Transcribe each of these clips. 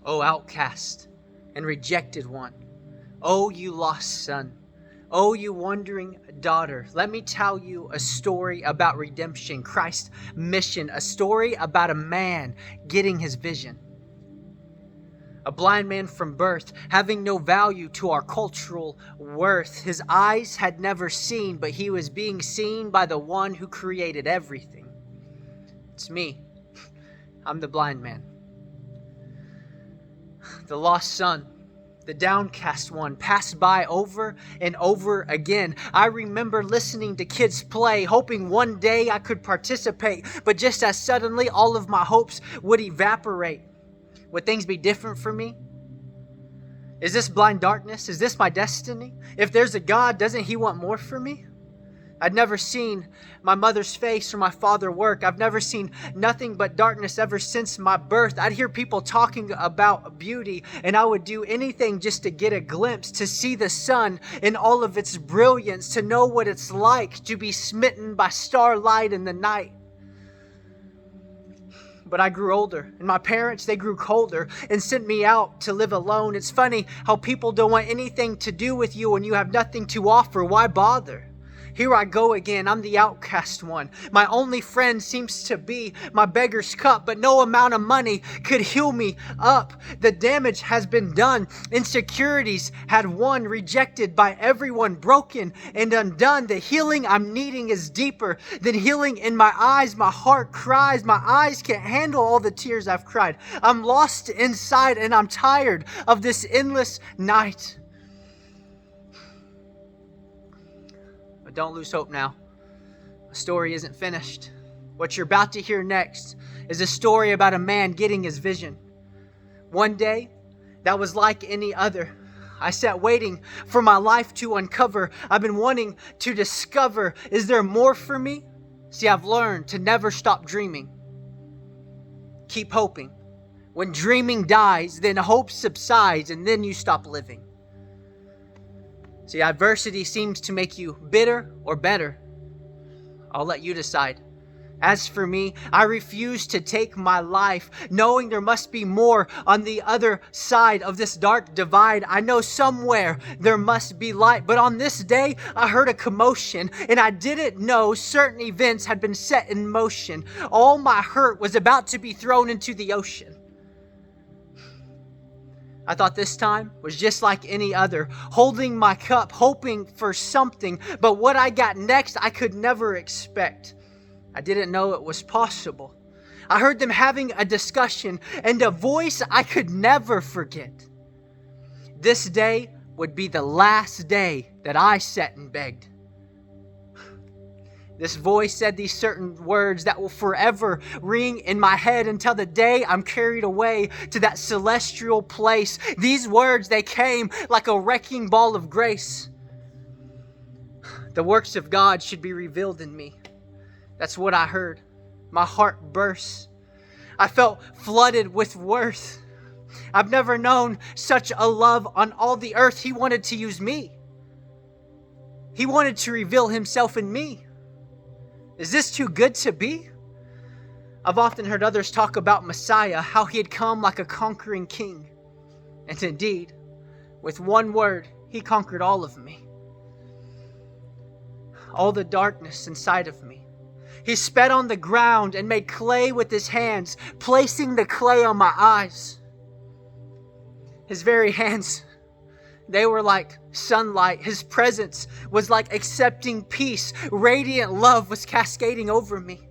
O outcast and rejected one. O you lost son. O you wandering daughter. Let me tell you a story about redemption, Christ's mission, a story about a man getting his vision. A blind man from birth, having no value to our cultural worth. His eyes had never seen, but he was being seen by the one who created everything. It's me. I'm the blind man. The lost son, the downcast one, passed by over and over again. I remember listening to kids play, hoping one day I could participate, but just as suddenly all of my hopes would evaporate. Would things be different for me? Is this blind darkness? Is this my destiny? If there's a God, doesn't He want more for me? I'd never seen my mother's face or my father work. I've never seen nothing but darkness ever since my birth. I'd hear people talking about beauty, and I would do anything just to get a glimpse, to see the sun in all of its brilliance, to know what it's like to be smitten by starlight in the night. But I grew older, and my parents, they grew colder and sent me out to live alone. It's funny how people don't want anything to do with you when you have nothing to offer. Why bother? Here I go again. I'm the outcast one. My only friend seems to be my beggar's cup, but no amount of money could heal me up. The damage has been done. Insecurities had won, rejected by everyone, broken and undone. The healing I'm needing is deeper than healing in my eyes. My heart cries. My eyes can't handle all the tears I've cried. I'm lost inside and I'm tired of this endless night. Don't lose hope now. The story isn't finished. What you're about to hear next is a story about a man getting his vision. One day that was like any other. I sat waiting for my life to uncover. I've been wanting to discover, is there more for me? See, I've learned to never stop dreaming. Keep hoping. When dreaming dies, then hope subsides, and then you stop living. See, adversity seems to make you bitter or better. I'll let you decide. As for me, I refuse to take my life, knowing there must be more on the other side of this dark divide. I know somewhere there must be light, but on this day, I heard a commotion, and I didn't know certain events had been set in motion. All my hurt was about to be thrown into the ocean. I thought this time was just like any other, holding my cup, hoping for something, but what I got next I could never expect. I didn't know it was possible. I heard them having a discussion and a voice I could never forget. This day would be the last day that I sat and begged. This voice said these certain words that will forever ring in my head until the day I'm carried away to that celestial place. These words, they came like a wrecking ball of grace. The works of God should be revealed in me. That's what I heard. My heart burst. I felt flooded with worth. I've never known such a love on all the earth. He wanted to use me. He wanted to reveal Himself in me. Is this too good to be? I've often heard others talk about Messiah, how He had come like a conquering king. And indeed, with one word, He conquered all of me. All the darkness inside of me. He spat on the ground and made clay with His hands, placing the clay on my eyes. His very hands, they were like sunlight. His presence was like accepting peace. Radiant love was cascading over me.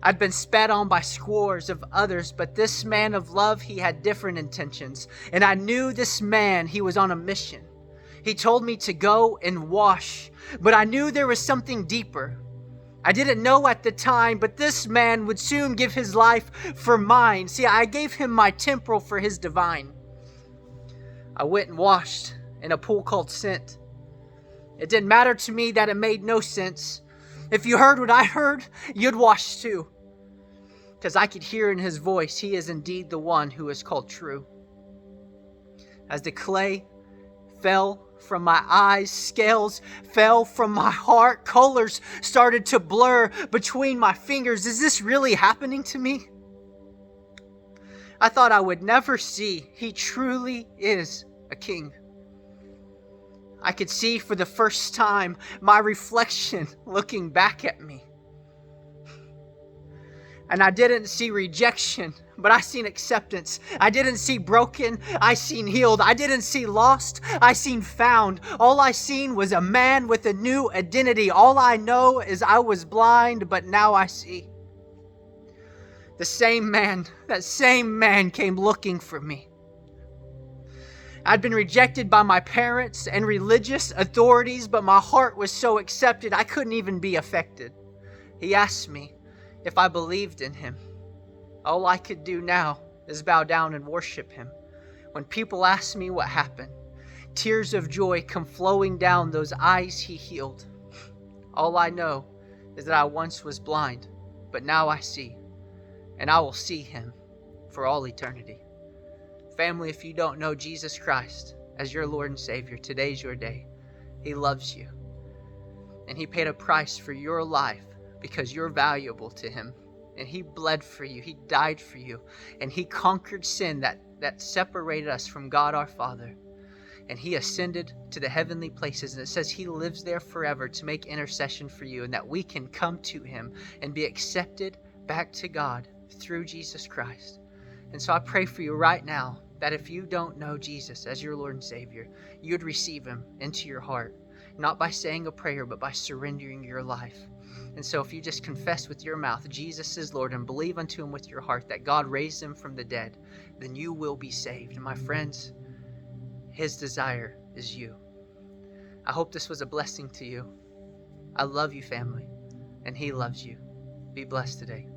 I'd been spat on by scores of others, but this man of love, he had different intentions. And I knew this man, he was on a mission. He told me to go and wash, but I knew there was something deeper. I didn't know at the time, but this man would soon give his life for mine. See, I gave him my temporal for his divine. I went and washed in a pool called Sent. It didn't matter to me that it made no sense. If you heard what I heard, you'd wash too. Because I could hear in His voice, He is indeed the one who is called true. As the clay fell from my eyes, scales fell from my heart, colors started to blur between my fingers. Is this really happening to me? I thought I would never see. He truly is a king. I could see for the first time my reflection looking back at me. And I didn't see rejection, but I seen acceptance. I didn't see broken, I seen healed. I didn't see lost, I seen found. All I seen was a man with a new identity. All I know is I was blind, but now I see. The same man, that same man came looking for me. I'd been rejected by my parents and religious authorities, but my heart was so accepted I couldn't even be affected. He asked me if I believed in him. All I could do now is bow down and worship him. When people ask me what happened, tears of joy come flowing down those eyes he healed. All I know is that I once was blind, but now I see, and I will see him for all eternity. Family, if you don't know Jesus Christ as your Lord and Savior, today's your day. He loves you, and he paid a price for your life because you're valuable to him. And he bled for you. He died for you. And he conquered sin that separated us from God our Father. And he ascended to the heavenly places. And it says he lives there forever to make intercession for you, and that we can come to him and be accepted back to God through Jesus Christ. And so I pray for you right now that if you don't know Jesus as your Lord and Savior, you'd receive him into your heart, not by saying a prayer, but by surrendering your life. And so if you just confess with your mouth Jesus is Lord and believe unto him with your heart that God raised him from the dead, then you will be saved. And my friends, his desire is you. I hope this was a blessing to you. I love you, family, and he loves you. Be blessed today.